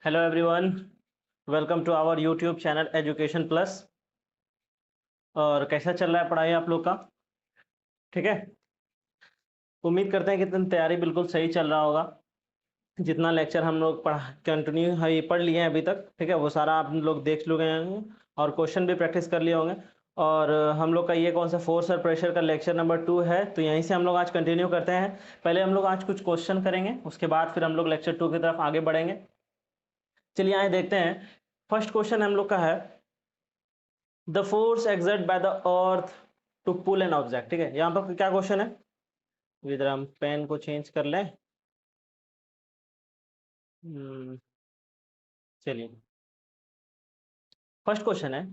Hello everyone, welcome to our YouTube channel education plus. और कैसा चल रहा है पढ़ाई आप लोग का? ठीक है। उम्मीद करते हैं कि तैयारी बिल्कुल सही चल रहा होगा। जितना लेक्चर हम लोग कंटिन्यू पढ़ लिए हैं अभी तक, ठीक है, वो सारा आप लोग देख लोगे होंगे और क्वेश्चन भी प्रैक्टिस कर लिए होंगे। और हम लोग का ये कौन सा फोर्स और प्रेशर का लेक्चर नंबर 2 है, तो यहीं से हम लोग आज कंटिन्यू करते हैं। पहले हम लोग आज कुछ क्वेश्चन करेंगे, उसके बाद फिर हम लोग लेक्चर 2 की तरफ आगे बढ़ेंगे। चलिए आए देखते हैं। फर्स्ट क्वेश्चन हम लोग का है the force exert by the earth to pull an object. ठीक है, यहाँ पर क्या क्वेश्चन है, इधर हम पेन को चेंज कर लें। चलिए, फर्स्ट क्वेश्चन है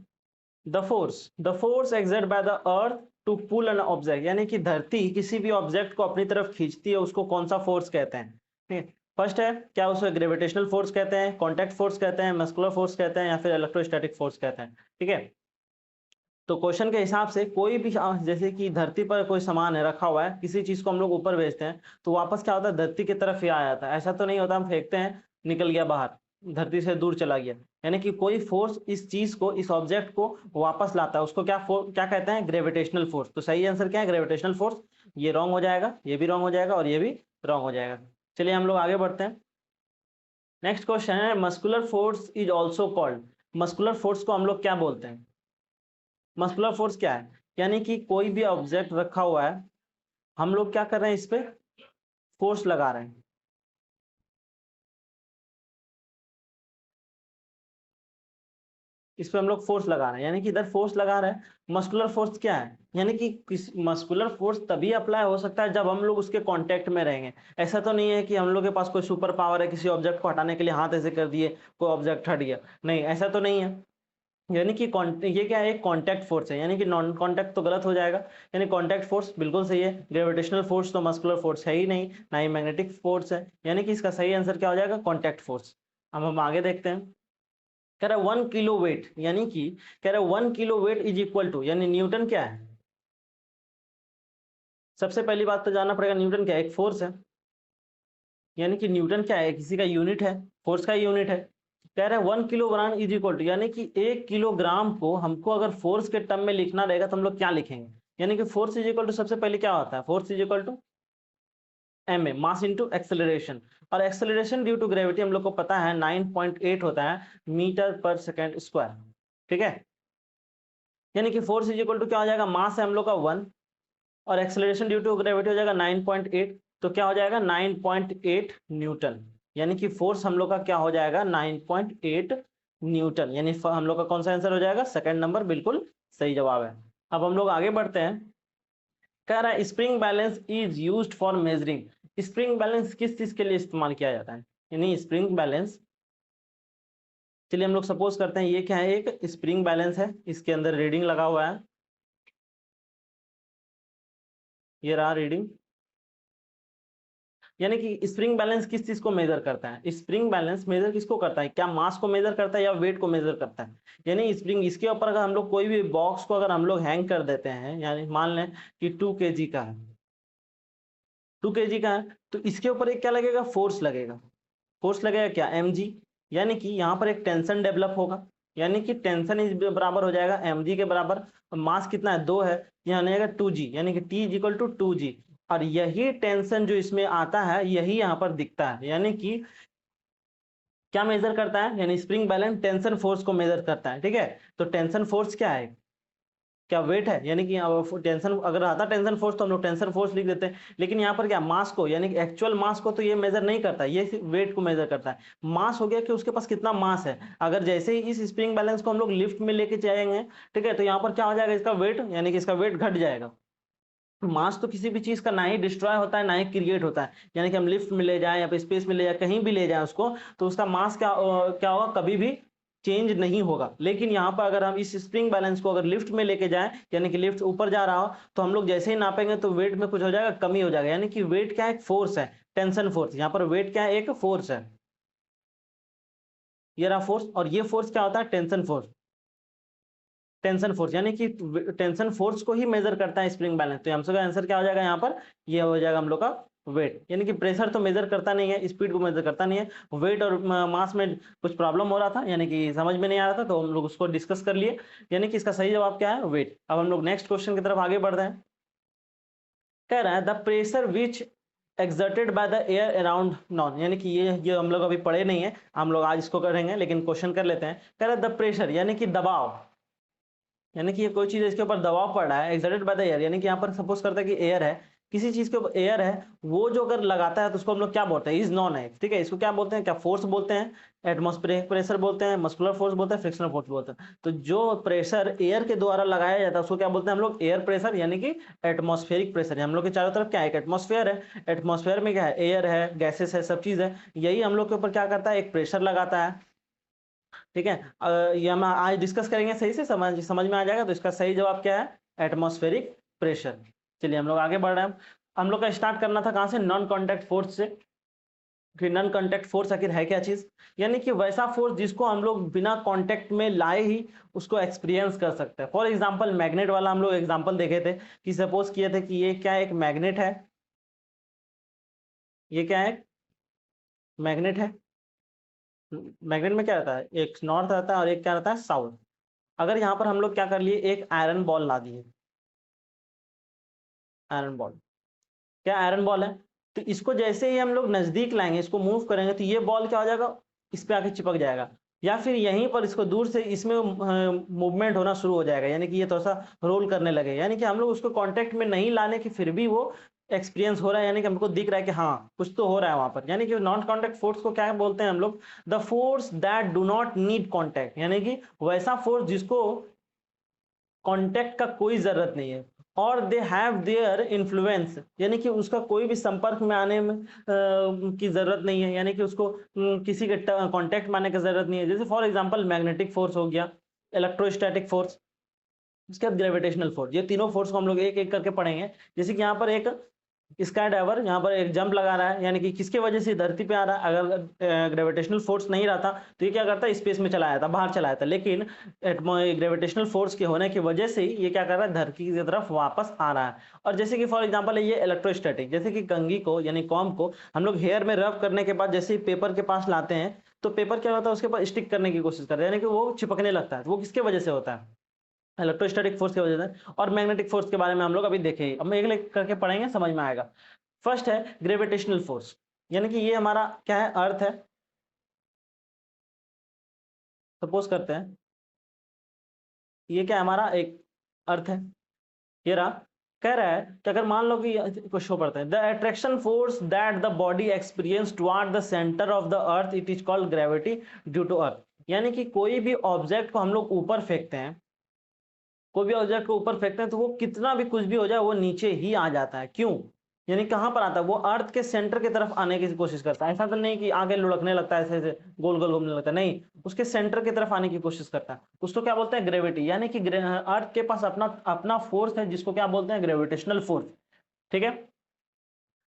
the force exert by the earth to pull an object, यानी कि धरती किसी भी ऑब्जेक्ट को अपनी तरफ खींचती है, उसको कौन सा फोर्स कहते हैं? ठीक है, फर्स्ट है क्या उसे ग्रेविटेशनल फोर्स कहते हैं, कॉन्टैक्ट फोर्स कहते हैं, मस्कुलर फोर्स कहते हैं, या फिर इलेक्ट्रोस्टैटिक फोर्स कहते हैं। ठीक है, तो क्वेश्चन के हिसाब से कोई भी जैसे कि धरती पर कोई सामान है रखा हुआ है, किसी चीज को हम लोग ऊपर भेजते हैं तो वापस क्या होता है, धरती की तरफ ही आ जाता है। ऐसा तो नहीं होता हम फेंकते हैं निकल गया बाहर, धरती से दूर चला गया। यानी कि कोई फोर्स इस चीज को, इस ऑब्जेक्ट को वापस लाता है, उसको क्या कहते हैं, ग्रेविटेशनल फोर्स। तो सही आंसर क्या है, ग्रेविटेशनल फोर्स। ये रॉन्ग हो जाएगा, ये भी रॉन्ग हो जाएगा और ये भी रॉन्ग हो जाएगा। चलिए हम लोग आगे बढ़ते हैं। नेक्स्ट क्वेश्चन है muscular force is also called. Muscular force को हम लोग क्या बोलते हैं? मस्कुलर फोर्स क्या है, यानी कि कोई भी ऑब्जेक्ट रखा हुआ है, हम लोग क्या कर रहे हैं, इस पे फोर्स लगा रहे हैं। इस पे हम लोग फोर्स लगा रहे हैं, यानी कि इधर फोर्स लगा रहे हैं। मस्कुलर फोर्स क्या है, यानी कि मस्कुलर फोर्स तभी अप्लाई हो सकता है जब हम लोग उसके कांटेक्ट में रहेंगे। ऐसा तो नहीं है कि हम लोग के पास कोई सुपर पावर है, किसी ऑब्जेक्ट को हटाने के लिए हाथ ऐसे कर दिए, कोई ऑब्जेक्ट हट गया, नहीं ऐसा तो नहीं है। यानी कि ये क्या है, एक कांटेक्ट फोर्स है, यानी कि नॉन कांटेक्ट तो गलत हो जाएगा। यानी कांटेक्ट फोर्स बिल्कुल सही है। ग्रेविटेशनल फोर्स तो मस्कुलर फोर्स है ही नहीं, ना ही मैग्नेटिक फोर्स है, यानी कि इसका सही आंसर क्या हो जाएगा, कांटेक्ट फोर्स। अब हम आगे देखते हैं। कह रहा है 1 किलो वेट, यानी कि कह रहा है 1 kilo weight is equal to, यानी न्यूटन क्या है? सबसे पहली बात तो जानना पड़ेगा न्यूटन क्या है, एक फोर्स है। यानी कि न्यूटन क्या है, किसी का यूनिट है, फोर्स का यूनिट है। कह रहे हैं 1 किलोग्राम इज इक्वल टू, यानी कि 1 किलोग्राम को हमको अगर फोर्स के टर्म में लिखना रहेगा तो हम लोग क्या लिखेंगे? यानी कि फोर्स इज इक्वल टू, सबसे पहले क्या होता है, force is equal to m a, mass into acceleration. और एक्सेलरेशन ड्यू टू ग्रेविटी हम लोग को पता है 9.8 होता है मीटर पर सेकेंड स्क्वायर। ठीक है, यानी कि फोर्स इज इक्वल टू क्या हो जाएगा, मास है हम लोग का 1 और एक्सेलरेशन ड्यू टू ग्रेविटी हो जाएगा 9.8, तो क्या हो जाएगा 9.8 न्यूटन। यानी कि फोर्स हम लोग का क्या हो जाएगा, 9.8 न्यूटन। यानी हम लोग का कौन सा आंसर हो जाएगा, सेकंड नंबर बिल्कुल सही जवाब है। अब हम लोग आगे बढ़ते हैं। कह रहा है spring balance is used for measuring. Spring balance किस चीज के लिए इस्तेमाल किया जाता है, यानी स्प्रिंग बैलेंस। चलिए हम लोग सपोज करते हैं ये क्या है, एक स्प्रिंग बैलेंस है, इसके अंदर रीडिंग लगा हुआ है, ये रहा रीडिंग। यानी कि स्प्रिंग बैलेंस किस चीज को मेजर करता है, स्प्रिंग बैलेंस मेजर किसको करता है, क्या मास को मेजर करता है या वेट को मेजर करता है? यानी स्प्रिंग, इसके ऊपर अगर हम लोग कोई भी बॉक्स को अगर हम लोग हैंग कर देते हैं, यानी मान लें कि 2 kg का है, 2 kg का है, तो इसके ऊपर एक क्या लगेगा, फोर्स लगेगा। फोर्स लगेगा क्या, mg। यानी कि यहाँ पर एक टेंशन डेवलप होगा, यानी कि टेंशन इज बराबर हो जाएगा mg के बराबर। मास कितना है, 2 है, यहाँ आएगा 2g, यानी कि t is equal to 2g। और यही टेंशन जो इसमें आता है यही यहाँ पर दिखता है, यानी कि क्या मेजर करता है, यानी स्प्रिंग बैलेंस टेंशन फोर्स को मेजर करता है। ठीक है, तो टेंशन फोर्स क्या है, क्या वेट है, यानी कि टेंशन अगर आता टेंशन फोर्स तो हम लोग टेंशन फोर्स लिख देते हैं। लेकिन यहाँ पर क्या, मास को, यानी कि एक्चुअल मास को तो ये मेजर नहीं करता, ये सिर्फ वेट को मेजर करता है। मास हो गया कि उसके पास कितना मास है। अगर जैसे ही इस स्प्रिंग बैलेंस को हम लोग लिफ्ट में लेके जाएंगे, ठीक है, तो यहाँ पर क्या हो जाएगा, इसका वेट, यानी कि इसका वेट घट जाएगा। मास तो किसी भी चीज का ना ही डिस्ट्रॉय होता है ना ही क्रिएट होता है, यानी कि हम लिफ्ट में ले जाएं या स्पेस में ले जाए, कहीं भी ले जाएं उसको, तो उसका मास क्या होगा, कभी भी चेंज नहीं होगा। लेकिन यहाँ पर अगर हम इस स्प्रिंग बैलेंस को अगर लिफ्ट में लेके जाएं, यानी कि लिफ्ट ऊपर जा रहा हो, तो हम लोग जैसे ही नापेंगे तो वेट में कुछ हो जाएगा, कमी हो जाएगा। यानी कि वेट क्या है, एक फोर्स है, टेंशन फोर्स। यहाँ पर वेट क्या है, एक फोर्स है, ये रहा फोर्स, और ये फोर्स क्या होता है, टेंशन फोर्स। टेंशन फोर्स यानी कि टेंशन फोर्स को ही मेजर करता है स्प्रिंग बैलेंस। तो हम सबका आंसर क्या हो जाएगा यहाँ पर, ये हो जाएगा हम लोग का वेट, यानी कि प्रेशर तो मेजर करता नहीं है, स्पीड को मेजर करता नहीं है, वेट और मास में कुछ प्रॉब्लम हो रहा था, यानी कि समझ में नहीं आ रहा था, तो हम लोग उसको डिस्कस कर लिए, यानी कि इसका सही जवाब क्या है, वेट। अब हम लोग नेक्स्ट क्वेश्चन की तरफ आगे बढ़ रहे हैं। कह रहा है the pressure which exerted by the air around non, यानी कि ये हम लोग अभी पढ़े नहीं है, हम लोग आज इसको करेंगे, लेकिन क्वेश्चन कर लेते हैं। कह रहा है द प्रेशर यानी कि दबाव, यानी कि ये कोई चीज इसके ऊपर दबाव पड़ रहा है, एक्सर्टेड बाय द एयर, यानी कि यहाँ पर सपोज करता है कि एयर है, किसी चीज के ऊपर एयर है, वो जो अगर लगाता है तो उसको हम लोग क्या बोलते हैं, इज नॉन है, ठीक है, इसको क्या बोलते हैं, क्या फोर्स बोलते हैं, एटमॉस्फेरिक प्रेशर बोलते हैं, मस्कुलर फोर्स बोलते हैं, फ्रिक्शनल फोर्स बोलते हैं। तो जो प्रेशर एयर के द्वारा लगाया जाता है उसको क्या बोलते हैं हम लोग, एयर प्रेशर, यानी कि एटमॉस्फेरिक प्रेशर। हम लोग के चारों तरफ क्या है, एक एटमॉस्फेयर है, एटमॉस्फेयर में क्या है, एयर है, गैसेस है, सब चीज है, यही हम लोग के ऊपर क्या करता है, एक प्रेशर लगाता है, ठीक है। ये हम आज डिस्कस करेंगे, सही से समझ समझ में आ जाएगा। तो इसका सही जवाब क्या है, एटमॉस्फेरिक प्रेशर। चलिए हम लोग आगे बढ़ रहे हैं। हम लोग का स्टार्ट करना था कहां से, नॉन कांटेक्ट फोर्स से, कि नॉन कांटेक्ट फोर्स आखिर है क्या चीज, यानी कि वैसा फोर्स जिसको हम लोग बिना कांटेक्ट में लाए ही उसको एक्सपीरियंस कर सकते हैं। फॉर एग्जांपल मैग्नेट वाला हम लोग एग्जांपल देखे थे, कि सपोज किए थे कि ये क्या एक मैग्नेट है, ये क्या है, मैग्नेट है, मैग्नेट में क्या रहता है, एक नॉर्थ रहता है और एक क्या रहता है, साउथ। अगर यहाँ पर हम लोग क्या कर लिए, एक आयरन बॉल ला दिए, आयरन बॉल, क्या आयरन बॉल है, तो इसको जैसे ही हम लोग नजदीक लाएंगे, इसको मूव करेंगे, तो ये बॉल क्या हो जाएगा, इस पे आके चिपक जाएगा, या फिर यहीं पर इसको दूर से इसमें मूवमेंट होना शुरू हो जाएगा, यानी कि ये थोड़ा सा रोल करने लगे, यानी कि हम लोग उसको कांटेक्ट में नहीं लाने की फिर भी वो एक्सपीरियंस हो रहा है, यानी कि हमको दिख रहा है कि हाँ कुछ तो हो रहा है वहां पर। यानी कि नॉन कांटेक्ट फोर्स को क्या बोलते हैं हम लोग, the force that do not need contact, यानी कि वैसा फोर्स जिसको कांटेक्ट का कोई जरूरत नहीं है, और दे हैव देयर इन्फ्लुएंस, यानी कि उसका कोई भी संपर्क में आने में की जरूरत नहीं है, यानी कि उसको किसी के कांटेक्ट में आने की जरूरत नहीं है। जैसे फॉर एग्जांपल मैग्नेटिक फोर्स हो गया, इलेक्ट्रोस्टैटिक फोर्स, उसके बाद ग्रेविटेशनल फोर्स, ये तीनों फोर्स को हम लोग एक एक करके पढ़ेंगे। जैसे कि यहाँ पर एक स्काई डाइवर यहाँ पर एक जंप लगा रहा है, यानी कि किसके वजह से धरती पे आ रहा है, अगर ग्रेविटेशनल फोर्स नहीं रहता तो ये क्या करता है, स्पेस में चला जाता, बाहर चला जाता, लेकिन ग्रेविटेशनल फोर्स के होने की वजह से ही ये क्या कर रहा है, धरती की तरफ वापस आ रहा है। और जैसे कि फॉर एग्जांपल है ये इलेक्ट्रोस्टैटिक, जैसे कि कंघी को यानी कॉम्ब को हम लोग हेयर में रब करने के बाद जैसे ही पेपर के पास लाते हैं, तो पेपर क्या होता है, उसके पास स्टिक करने की कोशिश करता है, यानी कि वो चिपकने लगता है, तो वो किसके वजह से होता है, इलेक्ट्रोस्टैटिक फोर्स की वजह से। और मैग्नेटिक फोर्स के बारे में हम लोग अभी देखेंगे, अब एक एक करके पढ़ेंगे, समझ में आएगा। फर्स्ट है ग्रेविटेशनल फोर्स, यानी कि ये हमारा क्या है, अर्थ है, सपोज करते हैं ये क्या है, हमारा एक अर्थ है, ये रहा। कह रहा है कि अगर मान लो कि कुछ शो पड़ता है, the attraction force that the body experience toward the centre of the earth, it is called gravity due to earth. यानी कि कोई भी ऑब्जेक्ट को हम लोग ऊपर फेंकते हैं, कोई भी ऑब्जेक्ट को ऊपर फेंकते हैं, तो वो कितना भी कुछ भी हो जाए वो नीचे ही आ जाता है, क्यों, यानी कहां पर आता है, वो अर्थ के सेंटर की तरफ आने की कोशिश करता है। ऐसा तो नहीं कि आगे लुढ़कने लगता है, ऐसे ऐसे गोल गोल घूमने लगता है, नहीं, उसके सेंटर की तरफ आने की कोशिश करता है। उसको क्या बोलते हैं, ग्रेविटी, यानी कि अर्थ के पास अपना अपना फोर्स है, जिसको क्या बोलते हैं, ग्रेविटेशनल फोर्स, ठीक है।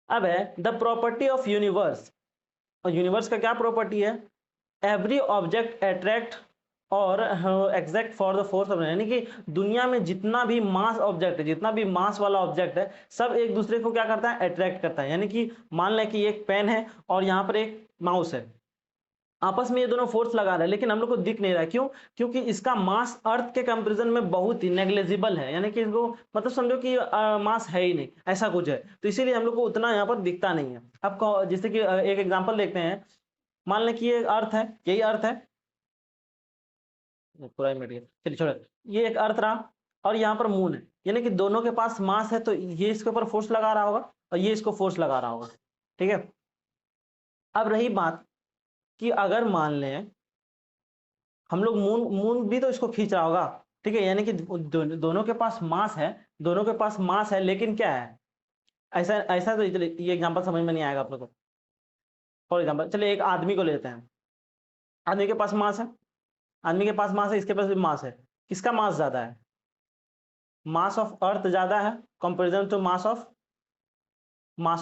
अब है द प्रॉपर्टी ऑफ यूनिवर्स, और यूनिवर्स का क्या प्रॉपर्टी है, एवरी ऑब्जेक्ट अट्रैक्ट और exact for the force of, यानी कि दुनिया में जितना भी मास ऑब्जेक्ट है, जितना भी मास वाला ऑब्जेक्ट है, सब एक दूसरे को क्या करता है, अट्रैक्ट करता है। यानी कि मान लें कि एक पेन है और यहाँ पर एक माउस है, आपस में ये दोनों फोर्स लगा रहे हैं, लेकिन हम लोग को दिख नहीं रहा है, क्यों, क्योंकि इसका मास अर्थ के कंपैरिजन में बहुत ही नेग्लेजिबल है, यानी कि इसको मतलब समझो कि मास है ही नहीं, ऐसा कुछ है, तो इसीलिए हम लोग को उतना यहाँ पर दिखता नहीं है। अब जैसे कि एक एग्जांपल देखते हैं, मान लें कि ये अर्थ है, यही अर्थ है, पूरा ही मिट गया, चलिए छोड़ो, ये एक अर्थ रहा और यहाँ पर मून है, यानी कि दोनों के पास मास है, तो ये इसके ऊपर फोर्स लगा रहा होगा और ये इसको फोर्स लगा रहा होगा, ठीक है। अब रही बात कि अगर मान लें हम लोग मून मून भी तो इसको खींच रहा होगा, ठीक है, यानी कि दोनों के पास मास है, दोनों के पास मास है, लेकिन क्या है, ऐसा ऐसा तो ये एग्जांपल समझ में नहीं आएगा आप लोग को। फॉर एग्जांपल चलिए एक आदमी को लेते हैं, आदमी के पास मास है, आदमी के पास मास है, इसके पास भी मास है, किसका मास ज्यादा है, मास ऑफ अर्थ ज्यादा है comparison to mass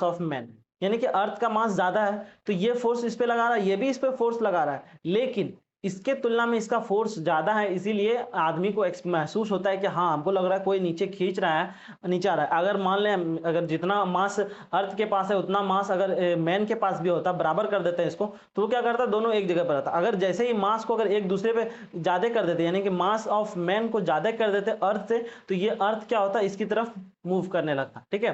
of man, यानी कि अर्थ का मास ज्यादा है, तो ये फोर्स इस पे लगा रहा है, ये भी इस पे फोर्स लगा रहा है, लेकिन इसके तुलना में इसका फोर्स ज्यादा है, इसीलिए आदमी को महसूस होता है कि हाँ हमको लग रहा है कोई नीचे खींच रहा है, नीचे आ रहा है। अगर मान लें अगर जितना मास अर्थ के पास है उतना मास अगर मैन के पास भी होता, बराबर कर देते हैं इसको, तो वो क्या करता है, दोनों एक जगह पर रहता। अगर जैसे ही मास को अगर एक दूसरे पे ज्यादा कर देते, यानी कि मास ऑफ मैन को ज्यादा कर देते अर्थ से, तो ये अर्थ क्या होता है, इसकी तरफ मूव करने लगता। ठीक है,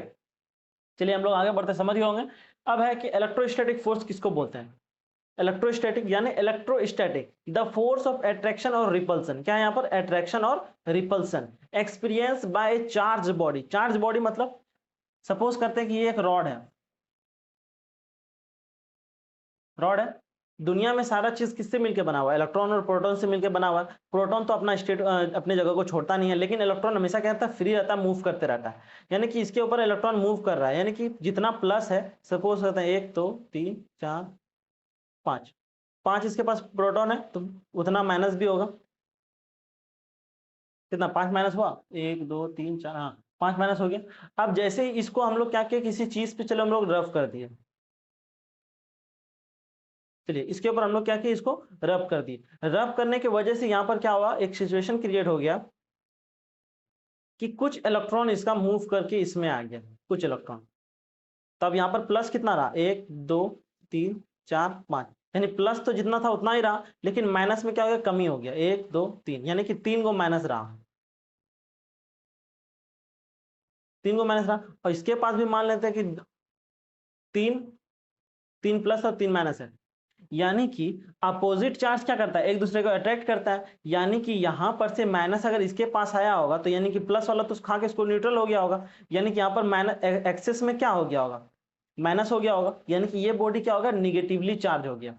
चलिए हम लोग आगे बढ़ते समझ गए होंगे। अब है कि इलेक्ट्रोस्टैटिक फोर्स किसको बोलते हैं। इलेक्ट्रोस्टैटिक यानी electrostatic the force of attraction और रिपल्सन। क्या है यहाँ पर, अट्रैक्शन और repulsion experience by A charge body. Charge body मतलब सपोज करते हैं कि ये एक रॉड है, रॉड है, दुनिया में सारा चीज किससे मिलकर बना हुआ है, इलेक्ट्रॉन और प्रोटॉन से मिलकर बना हुआ है। प्रोटॉन तो अपना स्टेट अपने जगह को छोड़ता नहीं है, लेकिन इलेक्ट्रॉन हमेशा क्या रहता है, फ्री रहता है, मूव करते रहता है। यानी कि इसके ऊपर इलेक्ट्रॉन मूव कर रहा है, यानी कि जितना प्लस है, सपोज करते हैं 1 2 3 4 5, 5 इसके पास प्रोटॉन है तो उतना माइनस भी होगा। कितना, 5 माइनस हुआ, 1 2 3 4, हाँ 5 माइनस हो गया। अब जैसे ही इसको हम लोग क्या किया, किसी चीज पे चलो हम लोग रफ कर दिए, चलिए इसके ऊपर हम लोग क्या किए, इसको रब कर दिए। रब करने की वजह से यहाँ पर क्या हुआ, एक सिचुएशन क्रिएट हो गया कि कुछ इलेक्ट्रॉन इसका मूव करके इसमें आ गया, कुछ इलेक्ट्रॉन। तब यहाँ पर प्लस कितना रहा, 1 2 3 4 5, यानी प्लस तो जितना था उतना ही रहा, लेकिन माइनस में क्या हो गया, कमी हो गया, 1 2 3, यानी कि 3 को माइनस रहा, 3 को माइनस रहा। और इसके पास भी मान लेते हैं कि 3, 3 प्लस और 3 माइनस है, यानी कि अपोजिट चार्ज क्या करता है, एक दूसरे को अट्रैक्ट करता है। यानी कि यहां पर से माइनस अगर इसके पास आया होगा तो यानी कि प्लस वाला तो खा के इसको न्यूट्रल हो गया होगा, यानी कि यहाँ पर माइनस एक्सेस में क्या हो गया होगा, माइनस हो गया होगा, यानी कि ये बॉडी क्या होगा, निगेटिवली चार्ज हो गया।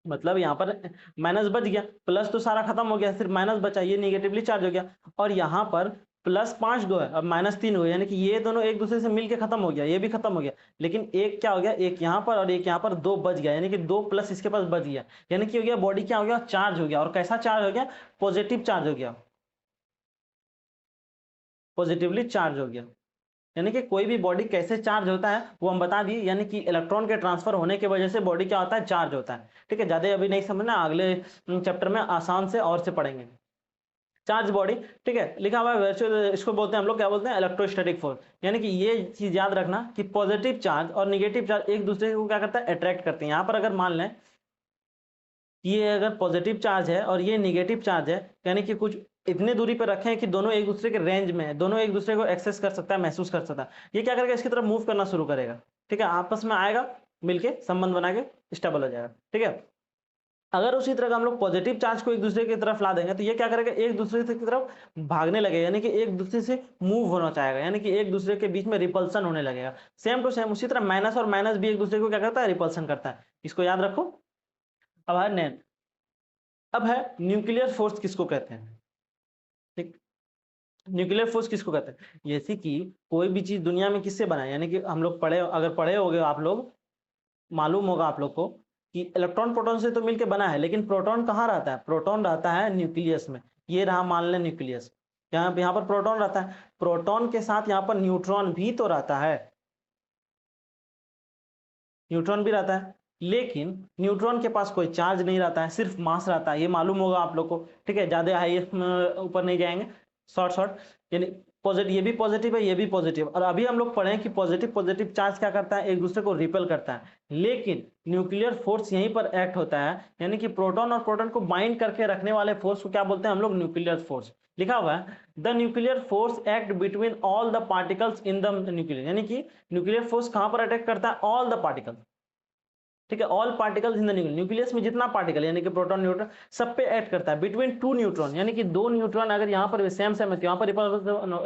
मतलब यहाँ पर माइनस बच गया, प्लस तो सारा खत्म हो गया, सिर्फ माइनस बचा, ये निगेटिवली चार्ज हो गया। और यहाँ पर प्लस 5 गो है, अब माइनस 3 हो गया, यानी कि ये दोनों एक दूसरे से मिलके खत्म हो गया, ये भी खत्म हो गया। लेकिन एक क्या हो गया, एक यहाँ पर और एक यहाँ पर, 2 बच गया, यानी कि 2 प्लस इसके पास बच गया। यानी कि हो गया बॉडी क्या हो गया, चार्ज हो गया। और कैसा चार्ज हो गया, पॉजिटिव चार्ज हो गया, पॉजिटिवली चार्ज हो गया। यानी कि कोई भी बॉडी कैसे चार्ज होता है वो हम बता दिए, यानी कि इलेक्ट्रॉन के ट्रांसफर होने की वजह से बॉडी क्या होता है, चार्ज होता है। ठीक है, ज्यादा अभी नहीं समझना, अगले चैप्टर में आसान से और से पढ़ेंगे चार्ज बॉडी। ठीक है, लिखा हुआ है वर्चुअल, इसको बोलते हैं हम लोग क्या बोलते हैं, इलेक्ट्रोस्टैटिक फोर्स। यानी कि ये चीज याद रखना कि पॉजिटिव चार्ज और निगेटिव चार्ज एक दूसरे को क्या करता है, अट्रैक्ट करते हैं। यहाँ पर अगर मान लें ये अगर पॉजिटिव चार्ज है और ये निगेटिव चार्ज है, यानी कि कुछ इतनी दूरी पर रखें कि दोनों एक दूसरे के रेंज में है, दोनों एक दूसरे को एक्सेस कर सकता है, महसूस कर सकता है, ये क्या करेगा, इसकी तरफ मूव करना शुरू करेगा। ठीक है, आपस में आएगा, मिलके संबंध बना के स्टेबल हो जाएगा। ठीक है, अगर उसी तरह का हम लोग पॉजिटिव चार्ज को एक दूसरे की तरफ ला देंगे तो ये क्या करेगा, एक दूसरे की तरफ भागने लगेगा, यानी कि एक दूसरे से मूव होना चाहेगा, यानी कि एक दूसरे के बीच में रिपल्सन होने लगेगा। सेम टू सेम उसी तरह माइनस और माइनस भी एक दूसरे को क्या करता है, रिपल्सन करता है। इसको याद रखो। अब है अब है न्यूक्लियर फोर्स किसको कहते हैं। ठीक, न्यूक्लियर फोर्स किसको कहते हैं, जैसे कि कोई भी चीज दुनिया में किससे बना है, यानी कि हम लोग पढ़े, अगर पढ़े होगे आप लोग, मालूम होगा आप लोग को कि इलेक्ट्रॉन प्रोटॉन से तो मिलकर बना है, लेकिन प्रोटॉन कहाँ रहता है, प्रोटॉन रहता है न्यूक्लियस में। ये रहा मान लें न्यूक्लियस, यहाँ पर प्रोटॉन रहता है, प्रोटॉन के साथ यहाँ पर न्यूट्रॉन भी तो रहता है, न्यूट्रॉन भी रहता है, लेकिन न्यूट्रॉन के पास कोई चार्ज नहीं रहता है, सिर्फ मास रहता है, ये मालूम होगा आप लोग को। ठीक है, ज्यादा हाई ऊपर नहीं जाएंगे, शॉर्ट शॉर्ट, यानी पॉजिटिव, ये भी पॉजिटिव है, ये भी पॉजिटिव। और अभी हम लोग पढ़े कि पॉजिटिव पॉजिटिव चार्ज क्या करता है, एक दूसरे को रिपेल करता है, लेकिन न्यूक्लियर फोर्स यहीं पर एक्ट होता है, यानी कि प्रोटॉन और प्रोटॉन को बाइंड करके रखने वाले फोर्स को क्या बोलते हैं हम लोग, न्यूक्लियर फोर्स। लिखा हुआ है the nuclear force act between all the particles in the nuclear, यानी कि न्यूक्लियर फोर्स कहां पर अटैक करता है, ऑल द पार्टिकल्स। ठीक है, all particles in the nucleus, nucleus में जितना पार्टिकल यानी कि प्रोटॉन न्यूट्रॉन सब पे ऐड करता है, बिटवीन 2 न्यूट्रॉन, यानी कि 2 न्यूट्रॉन अगर यहाँ पर सेम सेम है तो यहाँ पर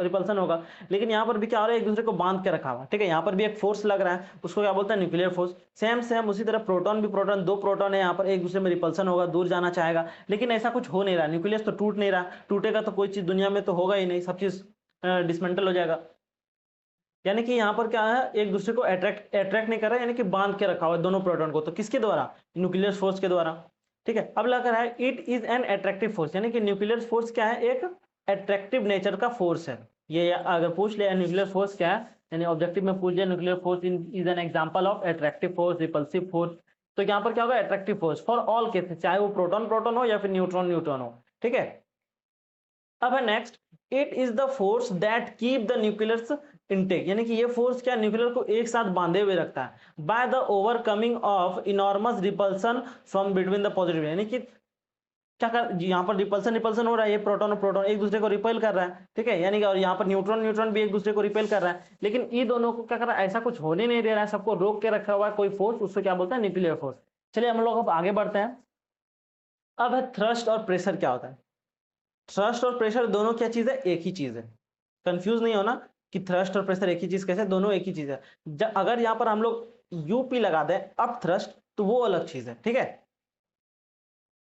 रिपल्सन होगा, लेकिन यहाँ पर भी क्या हो रहा है, एक दूसरे को बांध के रखा हुआ। ठीक है, यहाँ पर भी एक फोर्स लग रहा है, उसको क्या बोलते हैं, न्यूक्लियर फोर्स। सेम सेम उसी तरह प्रोटॉन भी, प्रोटॉन 2 प्रोटॉन है यहाँ पर, एक दूसरे में रिपल्सन होगा, दूर जाना चाहेगा, लेकिन ऐसा कुछ हो नहीं रहा, न्यूक्लियस तो टूट नहीं रहा, टूटेगा तो कोई चीज दुनिया में तो होगा ही नहीं, सब चीज डिसमेंटल हो जाएगा। यानी कि यहाँ पर क्या है, एक दूसरे को अट्रैक्ट नहीं कर रहा है, यानी कि बांध के रखा हुआ है दोनों प्रोटॉन को, तो किसके द्वारा, न्यूक्लियर फोर्स के द्वारा। ठीक है, अब लग रहा है it is an attractive force, यानी कि न्यूक्लियर फोर्स क्या है, एक अट्रैक्टिव नेचर का फोर्स है। ये अगर पूछ लिया न्यूक्लियर फोर्स क्या है, यानी ऑब्जेक्टिव में पूछ लिया nuclear force is an example of attractive force, repulsive force, तो यहाँ पर क्या होगा, attractive force for all cases, चाहे वो प्रोटॉन प्रोटॉन हो या फिर न्यूट्रॉन न्यूट्रॉन हो, ठीक है। अब है next, it is the force that keep the nucleus intake, यानी कि ये फोर्स क्या न्यूक्लियर को एक साथ बांधे हुए रखता है by the overcoming of enormous repulsion from between the positive, यानी कि क्या कर, यहाँ पर रिपल्सन रिपल्सन हो रहा है, ये प्रोटॉन और प्रोटॉन एक दूसरे को रिपेल कर रहा है, ठीक है, यानी कि और यहाँ पर न्यूट्रॉन न्यूट्रॉन भी एक दूसरे को रिपेल कर रहा है, लेकिन ये दोनों को क्या कर रहा है, ऐसा कुछ होने नहीं दे रहा है, सबको रोक के रखा हुआ है कोई फोर्स, उसको क्या बोलते हैं, न्यूक्लियर फोर्स। चलिए हम लोग अब आगे बढ़ते हैं। अब है थ्रस्ट और प्रेशर क्या होता है। थ्रस्ट और प्रेशर दोनों क्या चीज है, एक ही चीज है, कंफ्यूज नहीं होना कि थ्रस्ट और प्रेशर एक ही चीज कैसे, दोनों एक ही चीज है। अगर यहाँ पर हम लोग यूपी लगा दें अप थ्रस्ट तो वो अलग चीज है, ठीक है।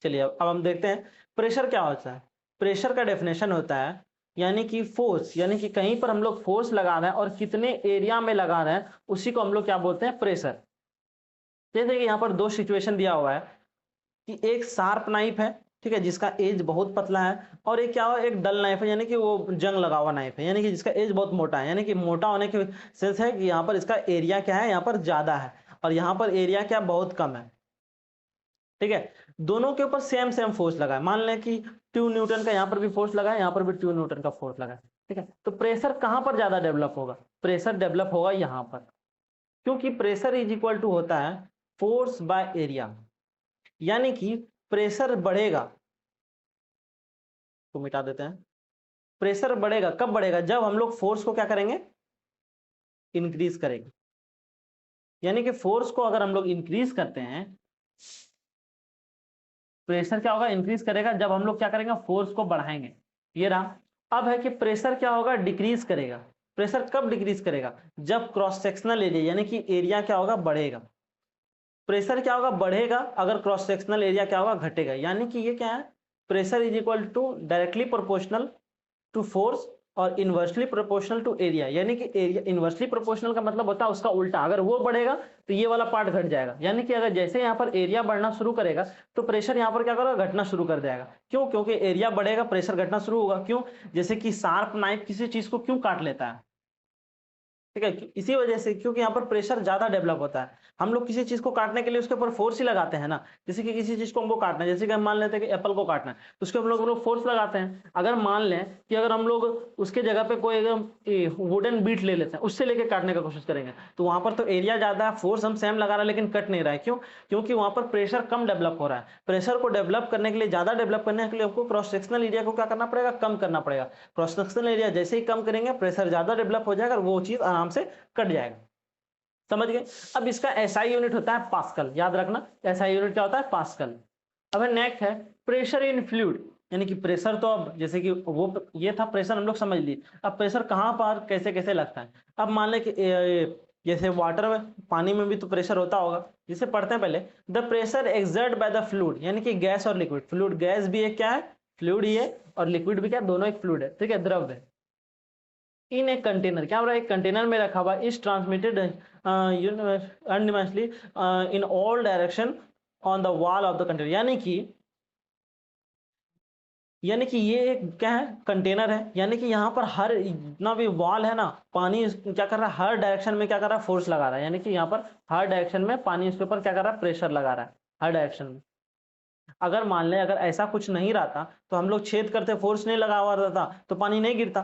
चलिए अब हम देखते हैं प्रेशर क्या होता है। प्रेशर का डेफिनेशन होता है यानी कि फोर्स, यानी कि कहीं पर हम लोग फोर्स लगा रहे हैं और कितने एरिया में लगा रहे हैं उसी को हम लोग क्या बोलते हैं, प्रेशर। जैसे कि यहाँ पर दो सिचुएशन दिया हुआ है कि एक शार्प नाइफ है, ठीक है, जिसका एज बहुत पतला है, और एक क्या हो, एक डल नाइफ है, यानी कि वो जंग लगा हुआ नाइफ है, यानी कि जिसका एज बहुत मोटा है, यानी कि मोटा होने के सेंस है कि यहाँ पर इसका एरिया क्या है, यहाँ पर ज्यादा है, और यहाँ पर एरिया क्या बहुत कम है, ठीक है। दोनों के ऊपर सेम सेम फोर्स लगा है, मान लें कि 2 न्यूटन का यहाँ पर भी फोर्स लगा है, यहाँ पर भी 2 न्यूटन का फोर्स लगा है, ठीक है। तो प्रेशर कहाँ पर ज्यादा डेवलप होगा, प्रेशर डेवलप होगा यहाँ पर, क्योंकि प्रेशर इज इक्वल टू होता है फोर्स बाय एरिया, यानी कि प्रेशर बढ़ेगा, तो मिटा देते हैं। प्रेशर बढ़ेगा कब बढ़ेगा, जब हम लोग फोर्स को क्या करेंगे, इंक्रीज करेंगे, यानी कि फोर्स को अगर हम लोग इंक्रीज करते हैं, प्रेशर क्या होगा, इंक्रीज करेगा जब हम लोग क्या करेंगे, फोर्स को बढ़ाएंगे, ये रहा। अब है कि प्रेशर क्या होगा, डिक्रीज करेगा। प्रेशर कब डिक्रीज करेगा, जब क्रॉस सेक्शनल एरिया यानी कि एरिया क्या होगा, बढ़ेगा। प्रेशर क्या होगा, बढ़ेगा अगर क्रॉस सेक्शनल एरिया क्या होगा, घटेगा, यानी कि ये क्या है, pressure is equal to directly proportional to force और इनवर्सली प्रोपोर्शनल टू एरिया, यानी कि एरिया इनवर्सली प्रोपोर्शनल का मतलब होता है उसका उल्टा, अगर वो बढ़ेगा तो ये वाला पार्ट घट जाएगा, यानी कि अगर जैसे यहाँ पर एरिया बढ़ना शुरू करेगा तो प्रेशर यहाँ पर क्या करेगा, घटना शुरू कर देगा। क्यों, क्योंकि एरिया बढ़ेगा प्रेशर घटना शुरू होगा। क्यों, जैसे कि शार्प नाइफ किसी चीज को क्यों काट लेता है, ठीक है, इसी वजह से, क्योंकि यहाँ पर प्रेशर ज्यादा डेवलप होता है। हम लोग किसी चीज को काटने के लिए उसके ऊपर फोर्स ही लगाते हैं ना, जैसे कि किसी चीज को हमको काटना है, जैसे कि हम मान लेते हैं कि एप्पल को काटना है तो उसके हम लोग फोर्स लगाते हैं। अगर मान लें कि अगर हम लोग उसके जगह पे कोई एकदम वुडन बीट ले लेते हैं, उससे लेके काटने का कोशिश करेंगे तो वहां पर तो एरिया ज्यादा है, फोर्स हम सेम लगा रहे हैं लेकिन कट नहीं रहा है। क्यों, क्योंकि वहां पर प्रेशर कम डेवलप हो रहा है। प्रेशर को डेवलप करने के लिए, ज्यादा डेवलप करने के लिए हमको क्रॉस सेक्शनल एरिया को क्या करना पड़ेगा, कम करना पड़ेगा। क्रॉस सेक्शनल एरिया जैसे ही कम करेंगे प्रेशर ज्यादा डेवलप हो जाएगा और वो चीज आराम से कट जाएगा। समझ गए। अब इसका एसआई यूनिट होता है पास्कल, याद रखना एसआई यूनिट क्या होता है, पास्कल। अब नेक्स्ट है प्रेशर इन फ्लूइड, यानी कि प्रेशर तो अब जैसे कि वो ये था प्रेशर हम लोग समझ लिए, अब प्रेशर कहाँ पर कैसे कैसे लगता है। अब मान ले कि जैसे वाटर में, पानी में भी तो प्रेशर होता होगा, जिसे पढ़ते हैं पहले, the pressure exert by the fluid, यानी कि गैस और लिक्विड, फ्लूइड गैस भी एक क्या है, फ्लूइड ही है, और लिक्विड भी क्या, दोनों एक फ्लूइड है, ठीक है, द्रव है। इन एक कंटेनर, क्या हो रहा है, एक कंटेनर में रखा हुआ, is transmitted undiminishedly in all direction on the wall of the container, यानी कि ये एक क्या है, कंटेनर है, यानी कि यहाँ पर हर जितना भी वॉल है ना, पानी क्या कर रहा है, हर डायरेक्शन में क्या कर रहा है, फोर्स लगा रहा है, यानी कि यहाँ पर हर डायरेक्शन में पानी उसके ऊपर क्या कर रहा है, प्रेशर लगा रहा है हर डायरेक्शन में। अगर मान लें अगर ऐसा कुछ नहीं रहता तो हम लोग छेद करते, फोर्स नहीं लगा हुआ रहता तो पानी नहीं गिरता,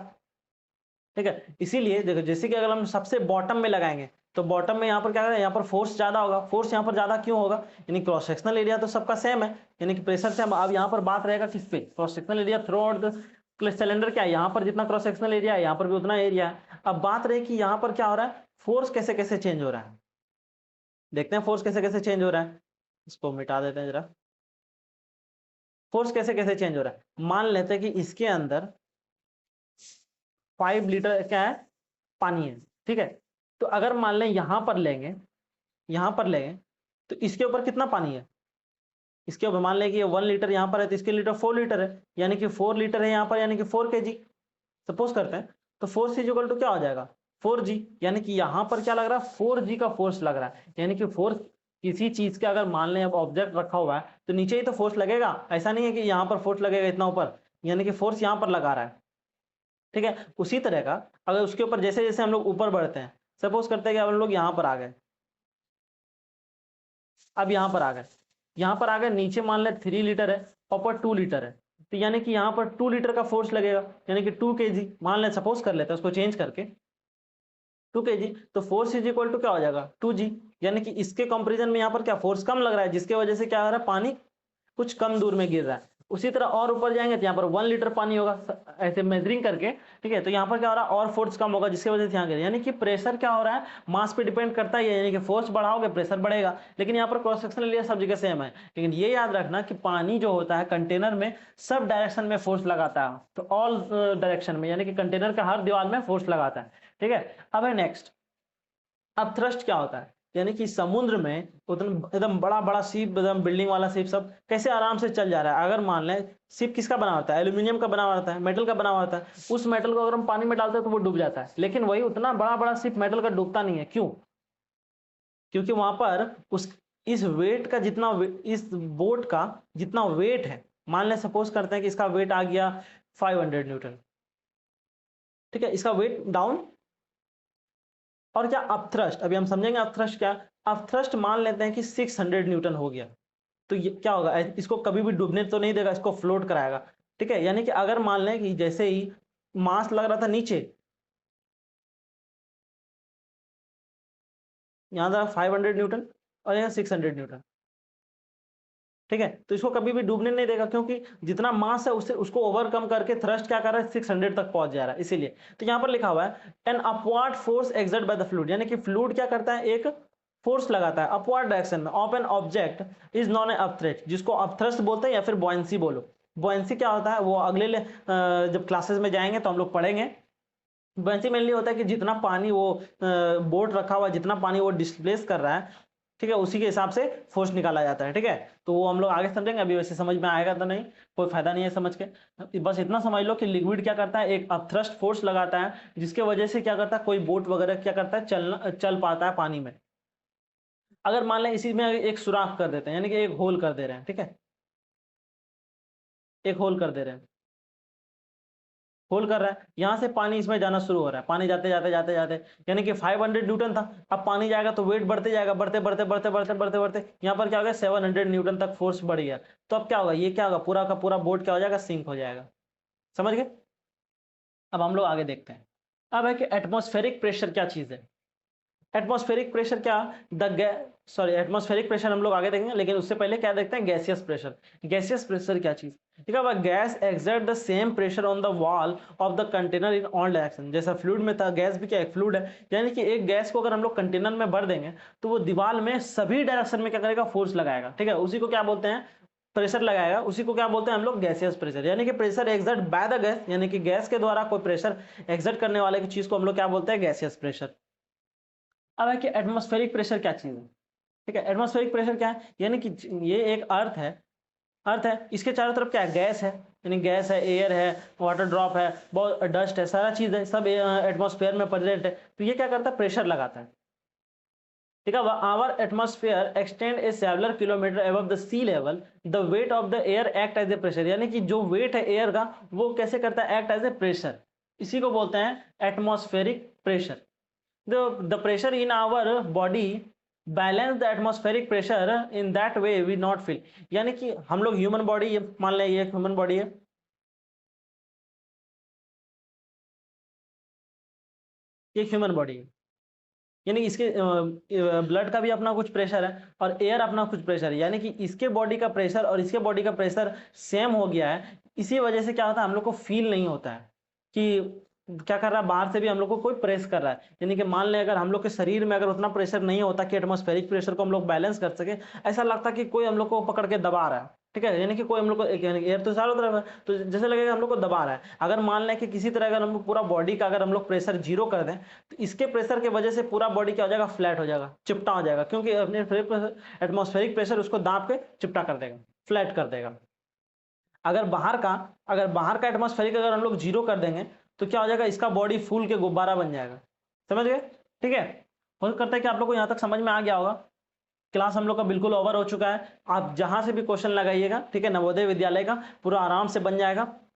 ठीक है। इसीलिए देखो, जैसे कि अगर हम सबसे बॉटम में लगाएंगे तो बॉटम में यहाँ पर क्या है, यहाँ पर फोर्स ज्यादा होगा। फोर्स यहाँ पर ज्यादा क्यों होगा, यानी क्रॉस सेक्शनल एरिया तो सबका सेम है, यानी कि प्रेशर से अब यहाँ पर बात रहेगा किस पे, cross sectional area through out the cylinder क्या है, यहाँ पर जितना क्रॉस सेक्शनल एरिया है यहाँ पर भी उतना एरिया है। अब बात रही कि यहाँ पर क्या हो रहा है, फोर्स कैसे कैसे चेंज हो रहा है, देखते हैं फोर्स कैसे कैसे चेंज हो रहा है। इसको मिटा देते हैं जरा। फोर्स कैसे कैसे चेंज हो रहा है, मान लेते हैं कि इसके अंदर 5 लीटर क्या है, पानी है, ठीक है। तो अगर मान लें यहां पर लेंगे, यहां पर लेंगे तो इसके ऊपर कितना पानी है, इसके ऊपर मान लें कि ये 1 लीटर यहाँ पर है तो इसके लीटर 4 लीटर है, यानी कि 4 लीटर है यहाँ पर, यानी कि 4 kg सपोज करते हैं। तो फोर्स इज इक्वल टू क्या हो जाएगा, 4g, यानी कि यहाँ पर क्या लग रहा है, 4g का फोर्स लग रहा है, यानी कि फोर्स किसी चीज का अगर मान लें अब ऑब्जेक्ट रखा हुआ है तो नीचे ही तो फोर्स लगेगा, ऐसा नहीं है कि यहाँ पर फोर्स लगेगा इतना ऊपर, यानी कि फोर्स यहाँ पर लगा रहा है, ठीक है। उसी तरह का अगर उसके ऊपर जैसे जैसे हम लोग ऊपर बढ़ते हैं, सपोज करते हैं कि हम लोग यहाँ पर आ गए, अब यहाँ पर आ गए, यहाँ पर आ गए, नीचे मान लें 3 लीटर है, ऊपर 2 लीटर है, तो यानी कि यहाँ पर 2 लीटर का फोर्स लगेगा, यानी कि 2 kg मान लें, सपोज कर लेते हैं उसको चेंज करके 2 kg, तो फोर्स इज इक्वल टू क्या हो जाएगा 2g, यानी कि इसके कंपेरिजन में यहाँ पर क्या फोर्स कम लग रहा है, जिसके वजह से क्या हो रहा है, पानी कुछ कम दूर में गिर रहा है। उसी तरह और ऊपर जाएंगे तो यहाँ पर 1 लीटर पानी होगा, ऐसे मेजरिंग करके, ठीक है, तो यहाँ पर क्या हो रहा है, और फोर्स कम होगा, जिसकी वजह से यहाँ गिर, यानी कि प्रेशर क्या हो रहा है, मास पे डिपेंड करता है, यानी कि फोर्स बढ़ाओगे प्रेशर बढ़ेगा। लेकिन यहाँ पर क्रॉस सेक्शनल एरिया सब जगह सेम है, लेकिन ये याद रखना कि पानी जो होता है कंटेनर में सब डायरेक्शन में फोर्स लगाता है, तो ऑल डायरेक्शन में, यानी कि कंटेनर का हर दीवार में फोर्स लगाता है, ठीक है। अब है नेक्स्ट, अब थ्रस्ट क्या होता है, यानी कि समुद्र में उतना एकदम बड़ा बड़ा शिप, एकदम बिल्डिंग वाला शिप सब कैसे आराम से चल जा रहा है। अगर मान लें शिप किसका बना होता है, एल्यूमिनियम का बना होता है, मेटल का बना होता है, उस मेटल को अगर हम पानी में डालते हैं तो वो डूब जाता है, लेकिन वही उतना बड़ा बड़ा शिप मेटल का डूबता नहीं है। क्यों? क्योंकि वहां पर उस इस वेट का जितना इस बोट का जितना वेट है, मान लें सपोज करते हैं कि इसका वेट आ गया 500 न्यूटन, ठीक है, इसका वेट डाउन, और क्या अपथ्रस्ट, अभी हम समझेंगे अपथ्रस्ट क्या। अपथ्रस्ट मान लेते हैं कि 600 न्यूटन हो गया, तो ये क्या होगा, इसको कभी भी डूबने तो नहीं देगा, इसको फ्लोट कराएगा, ठीक है। यानी कि अगर मान लें कि जैसे ही मास लग रहा था नीचे, यहाँ था 500 न्यूटन और यहाँ 600 न्यूटन, ठीक है, तो इसको कभी भी डूबने नहीं देगा, क्योंकि जितना मास है उससे उसको ओवरकम करके थ्रस्ट क्या कर रहा है, 600 तक पहुंच जा रहा है, इसीलिए। तो यहाँ पर लिखा हुआ है an upward force exert by the fluid, यानी कि फ्लूइड क्या करता है, एक फोर्स लगाता है अपवर्ड डायरेक्शन में of an object is non A upthrust, जिसको अपथ्रस्ट बोलते हैं या फिर बॉयंसी बोलो। बॉयंसी क्या होता है वो अगले जब क्लासेस में जाएंगे तो हम लोग पढ़ेंगे। बॉयंसी मेनली होता है कि जितना पानी वो बोट रखा हुआ, जितना पानी वो डिस्प्लेस कर रहा है, ठीक है, उसी के हिसाब से फोर्स निकाला जाता है, ठीक है। तो वो हम लोग आगे समझेंगे, अभी वैसे समझ में आएगा तो नहीं, कोई फायदा नहीं है समझ के, बस इतना समझ लो कि लिक्विड क्या करता है, एक अपथ्रस्ट फोर्स लगाता है, जिसके वजह से क्या करता है, कोई बोट वगैरह क्या करता है, चल पाता है पानी में। अगर मान लें इसी में एक सुराख कर देते हैं, यानी कि एक होल कर दे रहे हैं, ठीक है, एक होल कर दे रहे हैं, होल कर रहा है, यहां से पानी इसमें जाना शुरू हो रहा है, पानी जाते जाते जाते जाते, यानी कि 500 न्यूटन था, अब पानी जाएगा तो वेट बढ़ते जाएगा, बढ़ते बढ़ते बढ़ते बढ़ते बढ़ते बढ़ते यहाँ पर क्या हो गया, 700 न्यूटन तक फोर्स बढ़ गया। तो अब क्या होगा, ये क्या होगा, पूरा का पूरा बोट क्या हो जाएगा, सिंक हो जाएगा। समझ गए? अब हम लोग आगे देखते हैं। अब है कि एटमॉस्फेरिक प्रेशर क्या चीज है। एटमॉस्फेरिक प्रेशर क्या, एटमॉस्फेरिक प्रेशर हम लोग आगे देखेंगे, लेकिन उससे पहले क्या देखते हैं, गैसियस प्रेशर। गैसियस प्रेशर क्या चीज, ठीक है, gas exert the same pressure on the wall of the container in all direction. जैसा फ्लूइड में था, गैस भी क्या एक फ्लूइड है, यानी कि एक गैस को अगर हम लोग कंटेनर में भर देंगे तो वो दीवार में सभी डायरेक्शन में क्या करेगा, फोर्स लगाएगा, ठीक है, उसी को क्या बोलते हैं, प्रेशर लगाएगा, उसी को क्या बोलते हैं हम लोग, गैसियस प्रेशर। यानी कि pressure exert by the gas, यानी कि गैस के द्वारा कोई प्रेशर एक्सर्ट करने वाले की चीज को हम लोग क्या बोलते हैं, गैसियस प्रेशर। अब है कि एटमॉस्फेरिक प्रेशर क्या चीज है, ठीक है। एटमॉस्फेरिक प्रेशर क्या है, यानी कि ये एक अर्थ है, अर्थ है, इसके चारों तरफ क्या है, गैस है, यानी गैस है, एयर है, वाटर ड्रॉप है, बहुत डस्ट है, सारा चीज है, सब एटमॉस्फेयर में प्रेजेंट है। तो ये क्या करता है, प्रेशर लगाता है, ठीक है। Our atmosphere extend a several kilometre above the sea level, the weight of the air act as a pressure, यानी कि जो वेट है एयर का वो कैसे करता है, एक्ट एज ए प्रेशर, इसी को बोलते हैं atmospheric pressure. The pressure in our body balance the atmospheric pressure, in that way we not feel। यानी कि हम लोग ह्यूमन बॉडी, मान लें ये ह्यूमन बॉडी है, ये ह्यूमन बॉडी है, यानी इसके ब्लड का भी अपना कुछ प्रेशर है और एयर अपना कुछ प्रेशर है, यानी कि इसके बॉडी का प्रेशर और इसके बॉडी का प्रेशर सेम हो गया है। इसी वजह से क्या होता है, हम लोग को फील नहीं होता है कि क्या कर रहा है, बाहर से भी हम लोग को कोई प्रेस कर रहा है। यानी कि मान लें अगर हम लोग के शरीर में अगर उतना प्रेशर नहीं होता कि एटमॉस्फेरिक प्रेशर को हम लोग बैलेंस कर सके, ऐसा लगता कि कोई हम लोग को पकड़ के दबा रहा है, ठीक है, यानी कि कोई हम लोग को एयर तो चारों तरफ है, तो जैसे लगेगा हम लोग को दबा रहा है। अगर मान लें कि किसी तरह अगर हम लोग पूरा बॉडी का अगर हम लोग प्रेशर जीरो कर दें, तो इसके प्रेशर की वजह से पूरा बॉडी क्या हो जाएगा, फ्लैट हो जाएगा, चिपटा हो जाएगा, क्योंकि अपने एटमॉस्फेरिक प्रेशर उसको दाब के चिपटा कर देगा, फ्लैट कर देगा। अगर बाहर का अगर बाहर का एटमॉस्फेरिक अगर हम लोग जीरो कर देंगे तो क्या हो जाएगा, इसका बॉडी फूल के गुब्बारा बन जाएगा। समझ गए? ठीक है, हो करता है कि आप लोग को यहाँ तक समझ में आ गया होगा। क्लास हम लोग का बिल्कुल ओवर हो चुका है। आप जहां से भी क्वेश्चन लगाइएगा, ठीक है, नवोदय विद्यालय का पूरा आराम से बन जाएगा।